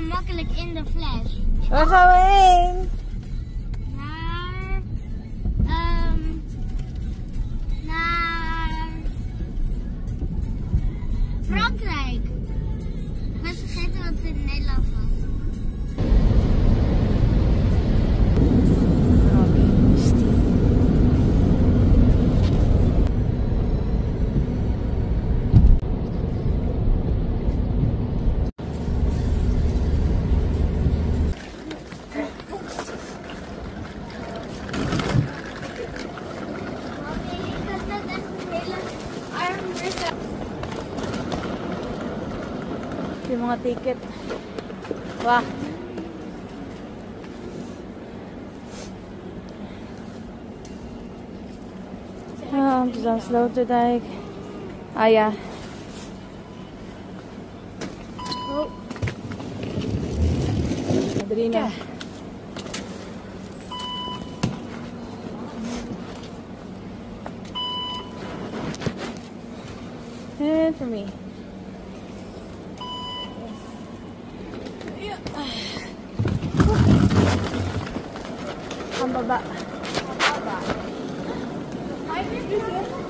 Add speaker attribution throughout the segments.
Speaker 1: gemakkelijk in de fles.
Speaker 2: Waar gaan we heen?
Speaker 1: Naar Frankrijk. Ik was vergeten wat het in Nederland was.
Speaker 2: Yung mga ticket. Wah. I'm just slow today. Ah, yeah. Oh. Adrina. And for me. Ang baba.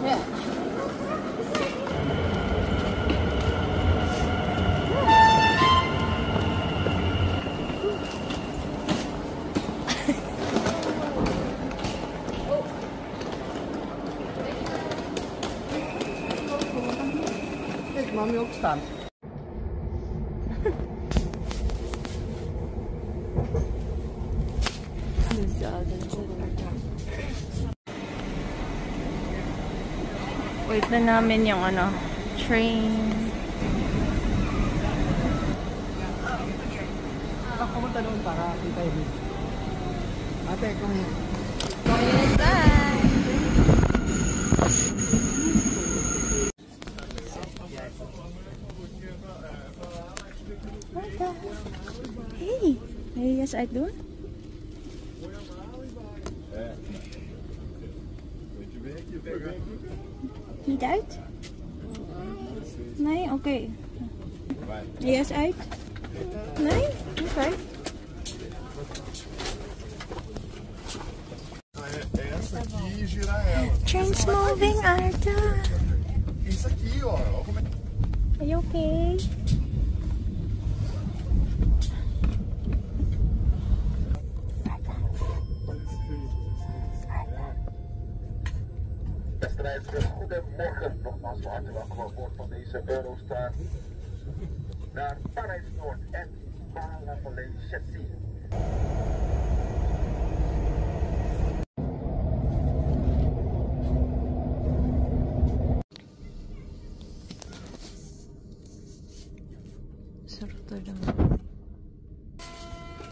Speaker 2: Yeah.
Speaker 3: Kijk, mami ook staan.
Speaker 2: Wait na namin yung ano, train.
Speaker 3: Pumunta doon para kita yun. Ate, kung...
Speaker 2: Hey, yes I do. Niet uit? Nee? Oké. Yes uit? Nee? Oké. Train's moving, Arta.
Speaker 3: Isso aqui, ó.
Speaker 2: Are you okay?
Speaker 4: Beste reizigers, goedemorgen. Nogmaals van harte welkom aan boord van deze Eurostar naar Parijs-Noord en Valennes-Châssis.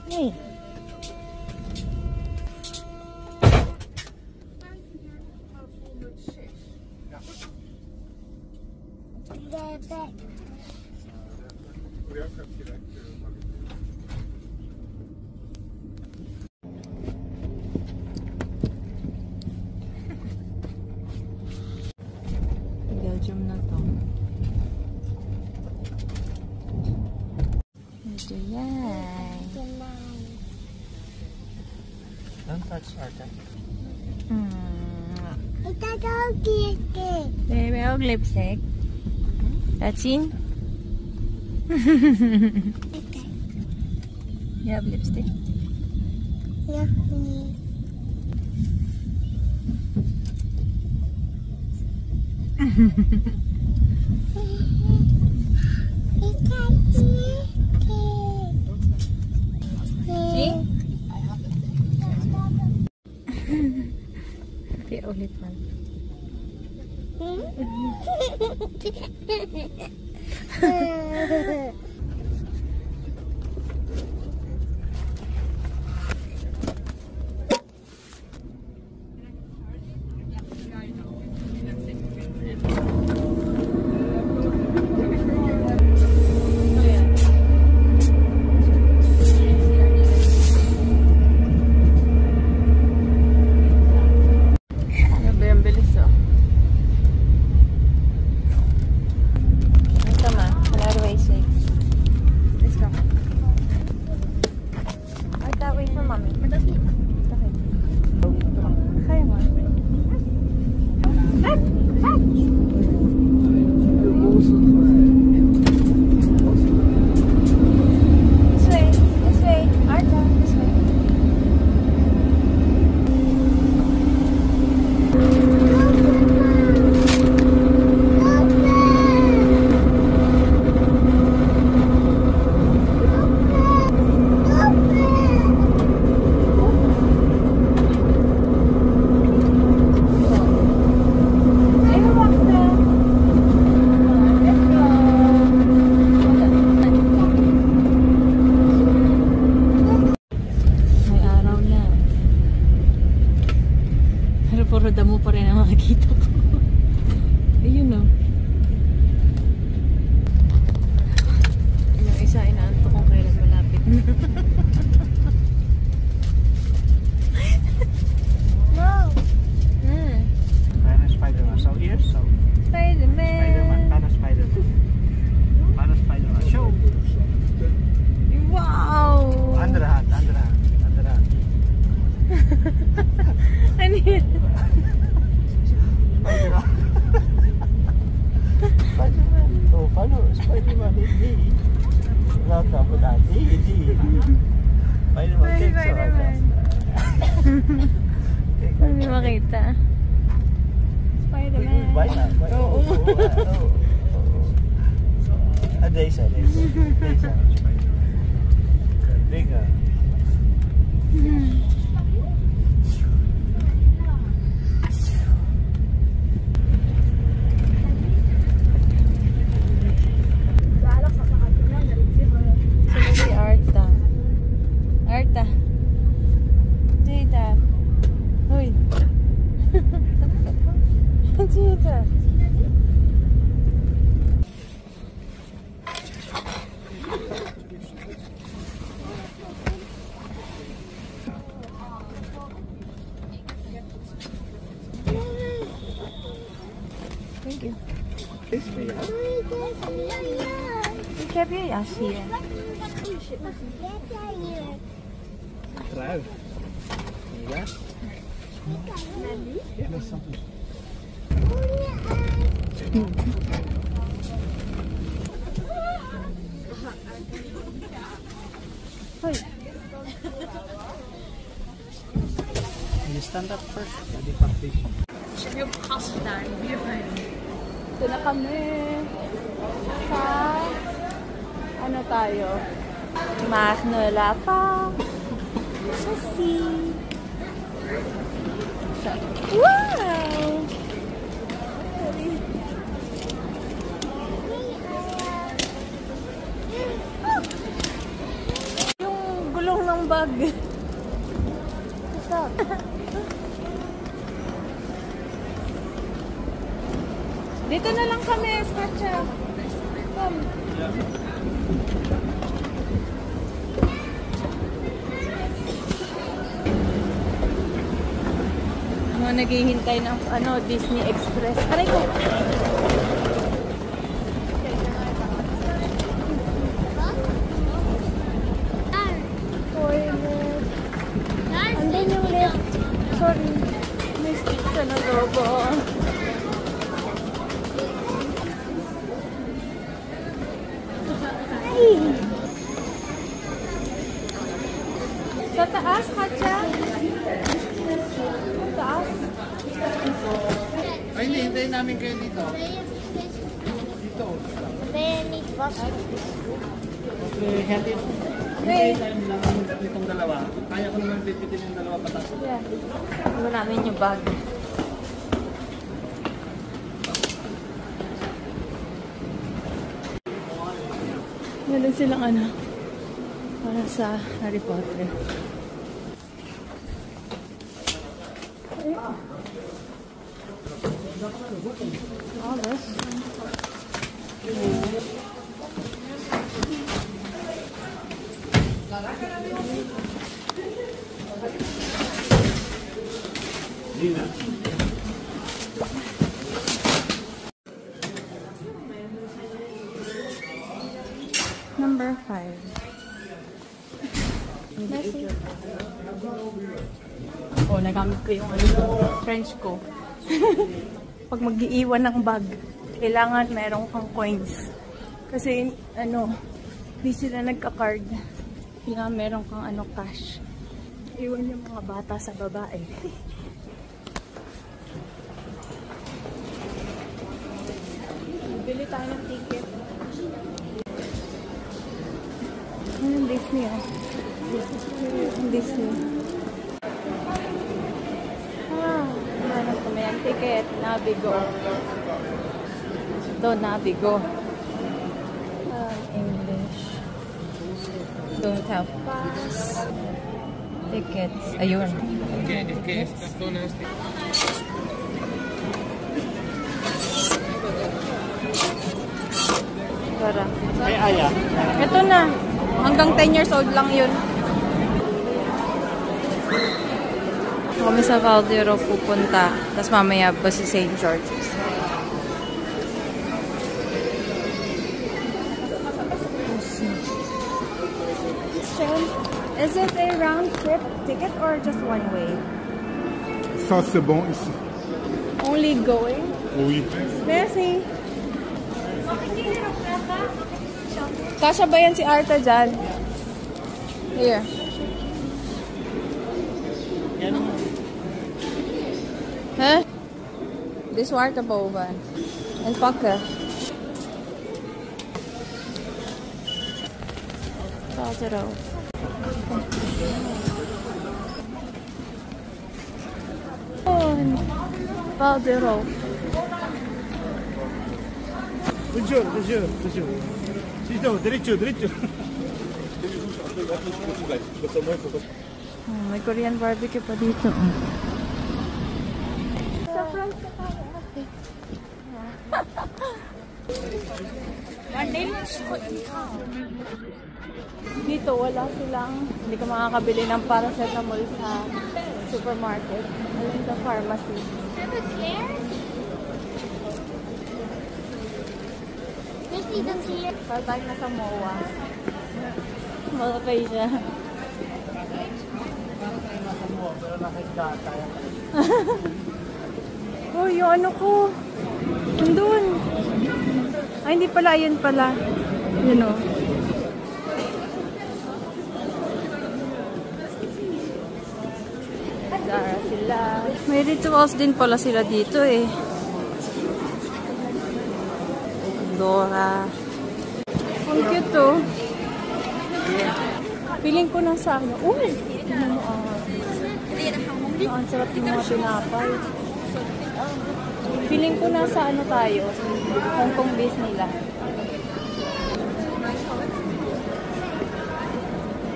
Speaker 2: Hey. Belgium na to. Ito yan.
Speaker 3: Don't touch Arta.
Speaker 1: Ito ook lipstick.
Speaker 2: Baby, ook lipstick. Laat zien. Je hebt lipstick?
Speaker 1: Ja, nee.
Speaker 2: See? The only one. Tama, Kalaro Way 6. puro damo pa rin ang makikita ko. Ayun o. Yung isa, inaanto kung kailan malapit na.
Speaker 1: Wow.
Speaker 3: Paano Spider-Man? So, here, so.
Speaker 2: Spider-Man.
Speaker 3: Spider-Man. Paano Spider-Man? Paano Spider-Man? Show!
Speaker 2: Wow!
Speaker 3: Andere hand, andere hand, andere hand.
Speaker 2: Ano yun?
Speaker 3: Spider-Man. Spider-Man. Oh, paano Spider-Man? Hindi. Wala ka po dati. Hindi. Spider-Man.
Speaker 2: Hi,
Speaker 3: Cake, so
Speaker 2: Spider-Man. Hindi makita. Spider-Man.
Speaker 3: Bye na.
Speaker 2: Oo.
Speaker 3: Daisa. Daisa. Bigger.
Speaker 2: Sino si Arta? Arta. Tita. Uy. Tita. Thank you.
Speaker 3: Kiss me.
Speaker 2: Ik heb je jas hier.
Speaker 3: Trui. Ja? Ja, dat is zo.
Speaker 2: Hoy.
Speaker 3: You stand up first. Jadi partition.
Speaker 2: Yung kastan. Ito na kami sa ano tayo? Magnolia Park. Chassis. Wow! Yung gulong ng bag. Stop. Dito na lang kami, Skatcha. Come. Mga naghihintay ng Disney Express. Aray ko! Toilet. Andun yung lift. Sorry. Mistake ka na lobo. Sa taas, Katya? Sa taas?
Speaker 3: Ay, hindi. Hintayin namin kayo dito. Dito. Okay, hintayin. Hintayin tayo naman itong dalawa. Kaya ko naman pipitin yung dalawa patas.
Speaker 2: Yeah. Iwan namin yung bag. Meron silang para sa Harry Potter. Oh, this. Number 5. Messi. Oh, nagamit ko yung French ko. Pag mag-iiwan ng bag, kailangan meron kang coins. Kasi, di sila nagka-card. Kailangan meron kang cash. Iwan yung mga bata sa babae. Bili tayo ng ticket. Ang Disney Ang Disney. Hanap kami ng ticket. Navigo. Ito, Navigo. English. Don't have pass. Tickets. Ayun.
Speaker 5: que esta zona es...
Speaker 2: Tara.
Speaker 3: May aya.
Speaker 2: Ito na. Hanggang 10 years old lang yun. Kami sa Caldero pupunta. Tapos mamaya pa si St. George's. Is it a round trip ticket or just one way?
Speaker 6: Ça, c'est bon ici.
Speaker 2: Only going?
Speaker 6: Oui.
Speaker 2: Merci. Kasha ba yan si Arta dyan? Here. Huh? This Arta boven. En pakken. Valt erop. Valt erop.
Speaker 3: Bonjour. Dito, diretso.
Speaker 2: May Korean barbecue pa dito. Surprise! Dito wala silang, hindi ka makakabili ng paracetamol sa supermarket. Alin sa pharmacy. Para tayo nasa MOA. Malapay siya. Oh, yung ano ko. Nandun. Ay, hindi pala. Ayun pala. Yun o. Zara sila. May rituals din pala sila dito eh. Dora. Ang cute oh. Feeling ko nasa ano. Uy! Ang sarap yung mga tinapay. Feeling ko nasa ano tayo. Hong Kong Disneyland.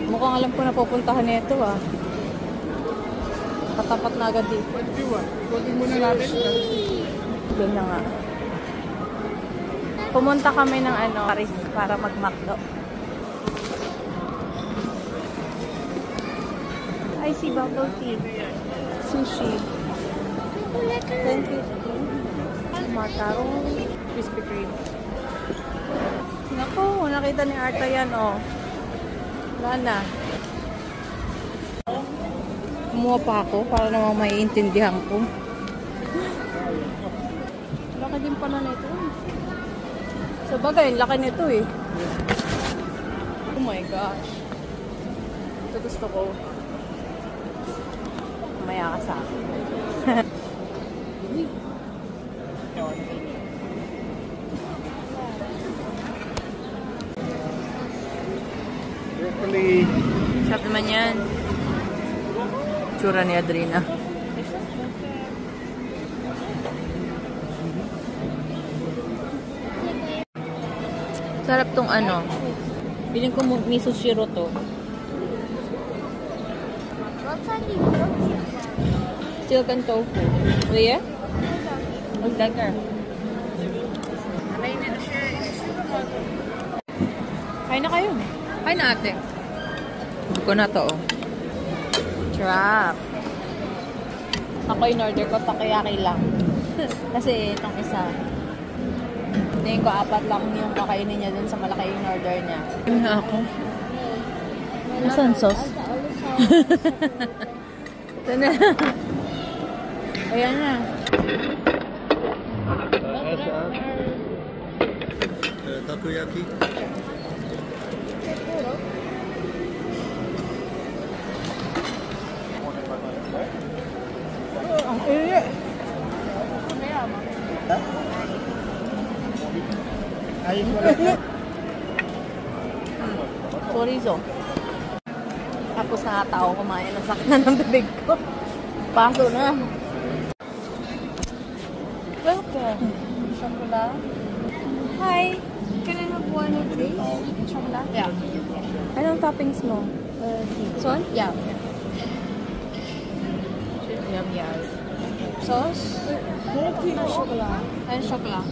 Speaker 2: Mukhang alam ko na pupuntahan nito ah. Katapat na agad dito.
Speaker 3: Kunin muna natin.
Speaker 2: Doon na nga. Pumunta kami ng ano, Paris para mag-McDo. I see bubble tea. Sushi. 10.50. Macaron. Krispy Kreme. Naku, nakita ni Arta yan oh. Wala na. Kumuha pa ako para namang maiintindihan ko. Laki din pala nito. So bagay, laki nito eh. Oh my gosh. Ito gusto ko. Maya ka sa akin.
Speaker 3: Broccoli.
Speaker 2: Sarap naman yan. Tsura ni Adrina. Sarap tong ano. Piling ko miso shiro to. Silk and tofu. Where? What's that girl? Kain na kayo. Kain na ate. Hindi ko na to oh. Trap. Ako in-order ko takoyaki lang. Kasi itong isa. Tingin ko 4 lang yung kakainin niya dun sa malaki in-order niya. Kain na ako. Nasaan sauce? Ito na. Ayan na.
Speaker 6: Takoyaki.
Speaker 2: Ang iri.
Speaker 3: Ayos wala.
Speaker 2: Chorizo. Tapos nakatao kumain ng sakna ng bibig ko. Paso na. Welcome. Chocolate. Hi. Can I have one of these? Chocolate? Yeah. Anong toppings mo? This one? Yeah. Yum, yes. Sauce? Chocolate. And chocolate.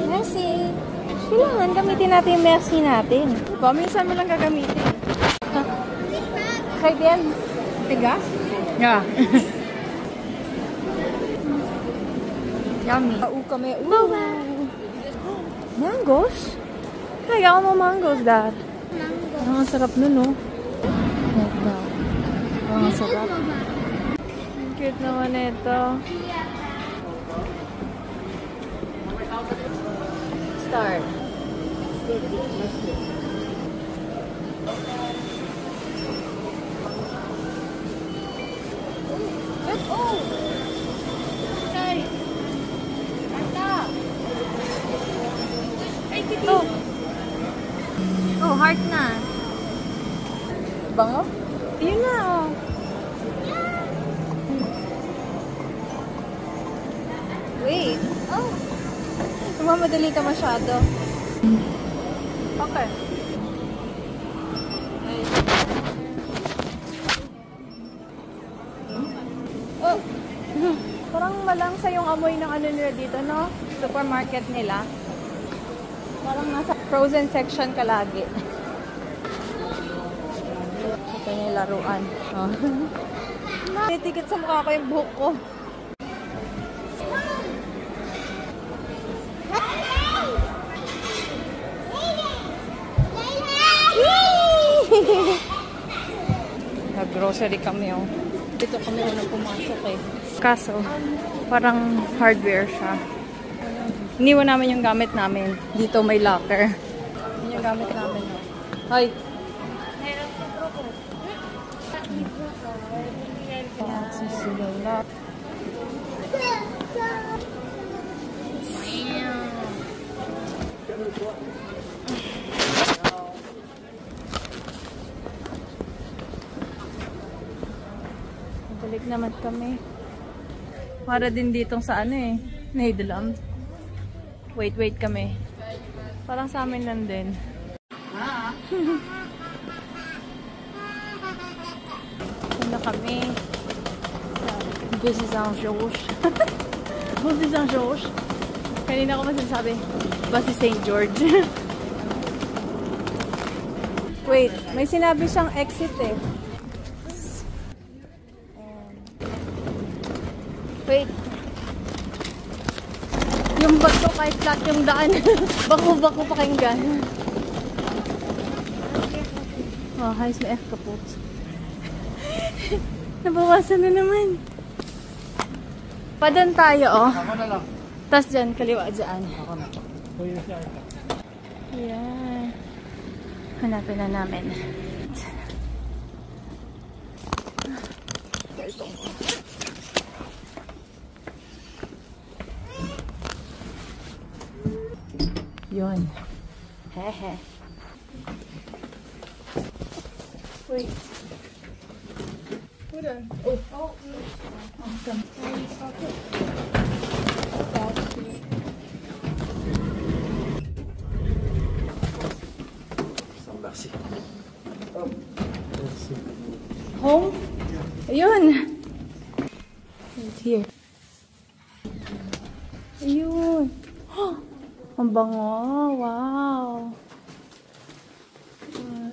Speaker 2: Merci. Kailangan gamitin natin yung merci natin. Minsan mo lang gagamitin. Kay din. Tigas? Yeah. Yummy. Kami. Mangoes? Kaya ako mo mangoes, Dad. Ang sarap nun, no? Ito. Ang sarap. Ang cute naman ito. Start. Oh, heart na. Bango? Yun na, oh. Wait. Oh. Mamadali ka masyado. Okay. Oh. Parang malangsa yung amoy ng ano nila dito, no? Supermarket nila. Parang nasa frozen section ka lagi. Ito yung laruan. Oh. Titikit sa mukha ko yung buhok ko. Nag-grocery kami, oh. Dito kami unang pumasok, eh. Kaso, parang hardware siya. Iniwan namin yung gamit namin. Dito may locker. Yun yung gamit namin. Hoy! Susulala. Balik naman kami. Para din ditong sa ano eh. Nederland. Wait kami. Parang sa amin lang din. Punta kami. This is Saint-Georges. This is Saint-Georges. Kanina ko masasabi, basta St. George. Wait, may sinabi siyang exit eh. Wait. Yung bato kahit flat yung daan. Bako-bako pakinggan. Oh, hij is me echt kapot. Nabawasan na naman. Padan tayo, oh.
Speaker 3: Ako na lang.
Speaker 2: Tapos dyan, kaliwa dyan.
Speaker 3: Ako na. Kuya siya.
Speaker 2: Yan. Hanapin na namin. Yun. Hehe. Wait. Hold on. Oh. Awesome.
Speaker 3: Merci.
Speaker 2: Home? Ayun. Right here. Ayun. Ang bango. Wow.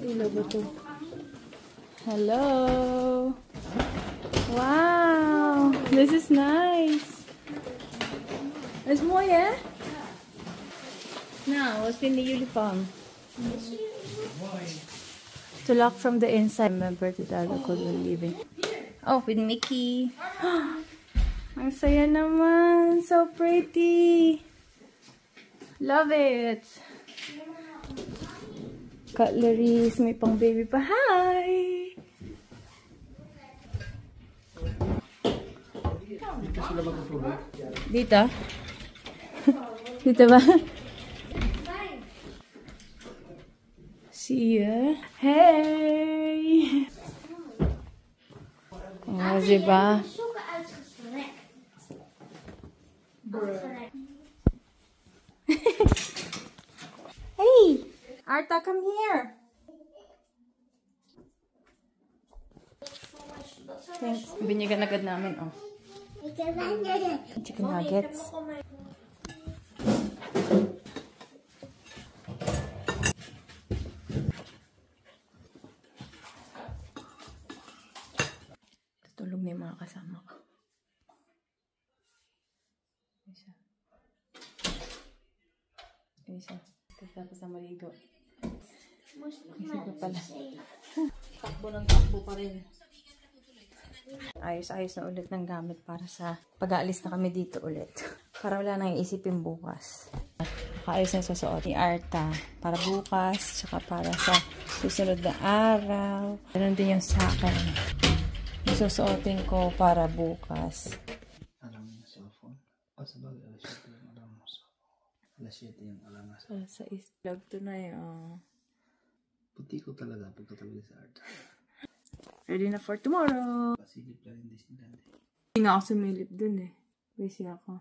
Speaker 2: Ilaw ba ito? Hello. Wow. This is nice. There's more, yeah? No, what's in the uniform? To lock from the inside. Remember to dial the code when leaving. Oh, with Mickey. Ang saya naman. So pretty. Love it. Cutleries. May pang baby pa. Hi! Dito? Dito ba? See ya. Hey! Oh, diba? Hey! Art Arta, come here. Thanks. Binyagan agad namin, oh. Chicken nuggets. Tutulog na yung mga kasama ko. Isa. Tapos na maligo. Isa pa pala. Takbo ng takbo pa rin. Ayos-ayos na ulit ng gamit para sa pag-aalis na kami dito ulit. Para wala nang iisipin bukas. Kaayos na susuot ni Arta para bukas, tsaka para sa susunod na araw. Ganun din yung sa akin. Susuotin ko para bukas.
Speaker 3: Alam mo yung cellphone? O sabagay, alas 7 yung alam mo. Alas 7 yung alam mo.
Speaker 2: Sa vlog to na yun.
Speaker 3: Puti ko talaga pagkatawid sa Arta.
Speaker 2: Ready na for tomorrow.
Speaker 3: Pasilip lang yung Disneyland.
Speaker 2: Hindi nga ako sumilip dun eh. Busy ako.